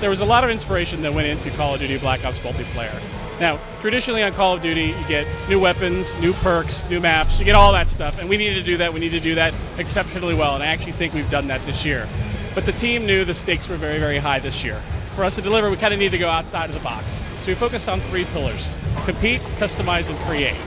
there was a lot of inspiration that went into Call of Duty Black Ops multiplayer. Now, traditionally on Call of Duty, you get new weapons, new perks, new maps, you get all that stuff, and we needed to do that. We need to do that exceptionally well, and I actually think we've done that this year. But the team knew the stakes were very, very high this year. For us to deliver, we kind of need to go outside of the box. So we focused on 3 pillars: compete, customize, and create.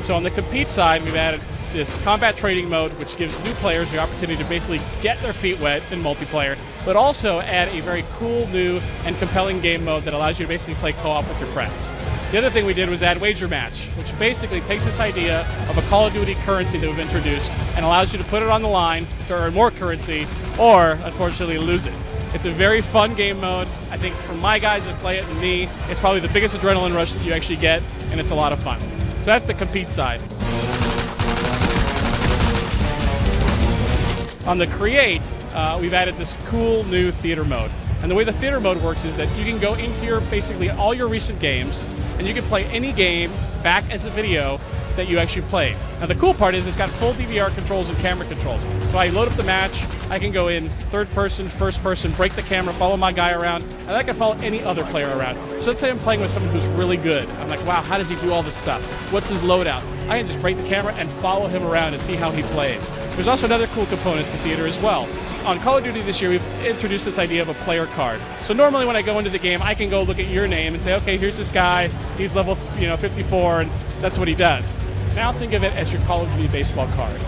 So on the compete side, we've added this combat training mode, which gives new players the opportunity to basically get their feet wet in multiplayer, but also add a very cool, new, and compelling game mode that allows you to basically play co-op with your friends. The other thing we did was add Wager Match, which basically takes this idea of a Call of Duty currency that we've introduced and allows you to put it on the line to earn more currency, or, unfortunately, lose it. It's a very fun game mode. I think for my guys that play it and me, it's probably the biggest adrenaline rush that you actually get, and it's a lot of fun. So that's the compete side. On the create, we've added this cool new theater mode. And the way the theater mode works is that you can go into your basically all your recent games, and you can play any game back as a video that you actually played. Now the cool part is it's got full DVR controls and camera controls. So I load up the match, I can go in third person, first person, break the camera, follow my guy around, and I can follow any other player around. So let's say I'm playing with someone who's really good. I'm like, wow, how does he do all this stuff? What's his loadout? I can just break the camera and follow him around and see how he plays. There's also another cool component to theater as well. On Call of Duty this year, we've introduced this idea of a player card. So normally when I go into the game, I can go look at your name and say, okay, here's this guy, he's level 54, and that's what he does. Now think of it as your Call of Duty baseball card.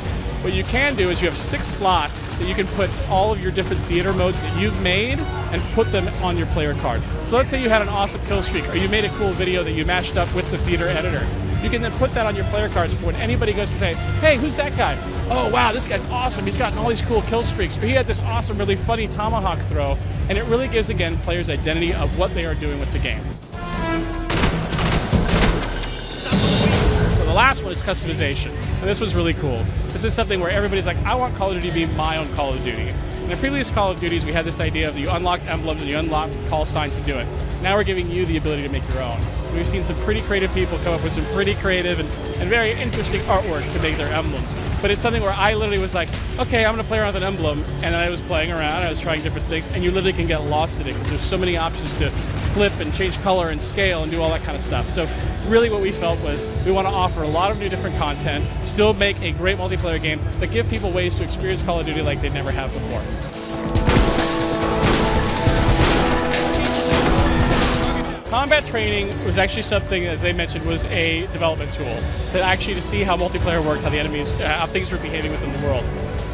What you can do is you have 6 slots that you can put all of your different theater modes that you've made and put them on your player card. So let's say you had an awesome kill streak, or you made a cool video that you mashed up with the theater editor. You can then put that on your player cards for when anybody goes to say, hey, who's that guy? Oh, wow, this guy's awesome. He's gotten all these cool kill streaks. Or he had this awesome, really funny tomahawk throw. And it really gives, again, players identity of what they are doing with the game. So the last one is customization. And this one's really cool. This is something where everybody's like, I want Call of Duty to be my own Call of Duty. In the previous Call of Duties, we had this idea of you unlock emblems and you unlock call signs to do it. Now we're giving you the ability to make your own. We've seen some pretty creative people come up with some pretty creative and very interesting artwork to make their emblems. But it's something where I literally was like, okay, I'm going to play around with an emblem, and then I was playing around, I was trying different things, and you literally can get lost in it because there's so many options to flip and change color and scale and do all that kind of stuff. So really what we felt was we want to offer a lot of new different content, still make a great multiplayer game, but give people ways to experience Call of Duty like they never have before. Combat training was actually something, as they mentioned, was a development tool that actually to see how multiplayer worked, how the enemies, how things were behaving within the world.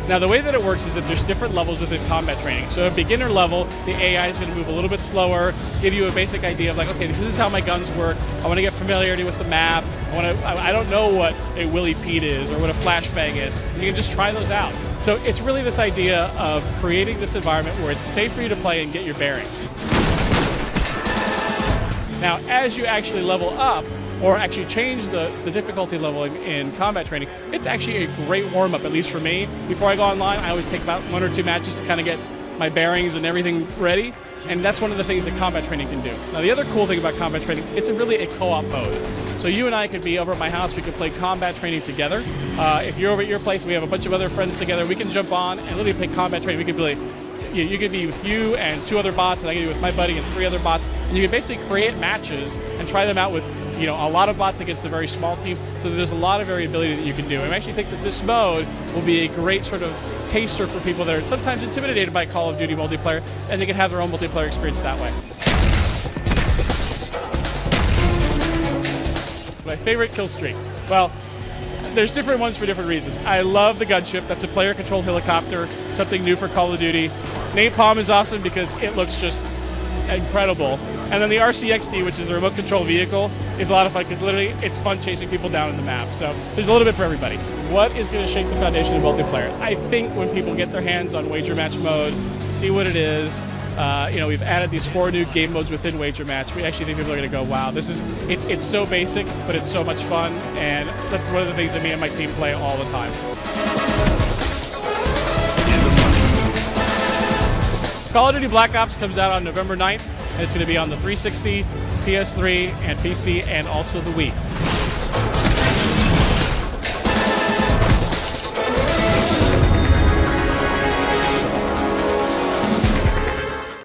Now the way that it works is that there's different levels within combat training. So at beginner level, the AI is going to move a little bit slower, give you a basic idea of like, okay, this is how my guns work. I want to get familiarity with the map. I don't know what a Willy Pete is or what a flashbang is. And you can just try those out. So it's really this idea of creating this environment where it's safe for you to play and get your bearings. Now, as you actually level up, or actually change the difficulty level in combat training, it's actually a great warm-up, at least for me. Before I go online, I always take about 1 or 2 matches to kind of get my bearings and everything ready, and that's one of the things that combat training can do. Now, the other cool thing about combat training, it's really a co-op mode. So you and I could be over at my house, we could play combat training together. If you're over at your place, we have a bunch of other friends together, we can jump on and literally play combat training. We could play. You could be with you and 2 other bots, and I could be with my buddy and 3 other bots, and you can basically create matches and try them out with a lot of bots against a very small team, so there's a lot of variability that you can do. And I actually think that this mode will be a great sort of taster for people that are sometimes intimidated by Call of Duty multiplayer, and they can have their own multiplayer experience that way. My favorite kill streak. Well, there's different ones for different reasons. I love the gunship. That's a player-controlled helicopter, something new for Call of Duty. Napalm is awesome because it looks just incredible. And then the RCXD, which is the remote control vehicle, is a lot of fun because literally it's fun chasing people down in the map. So there's a little bit for everybody. What is going to shake the foundation of multiplayer? I think when people get their hands on Wager Match mode, see what it is. We've added these 4 new game modes within Wager Match. We actually think people are going to go, wow, it's so basic, but it's so much fun, and that's one of the things that me and my team play all the time. Call of Duty Black Ops comes out on November 9th, and it's going to be on the 360, PS3, and PC, and also the Wii.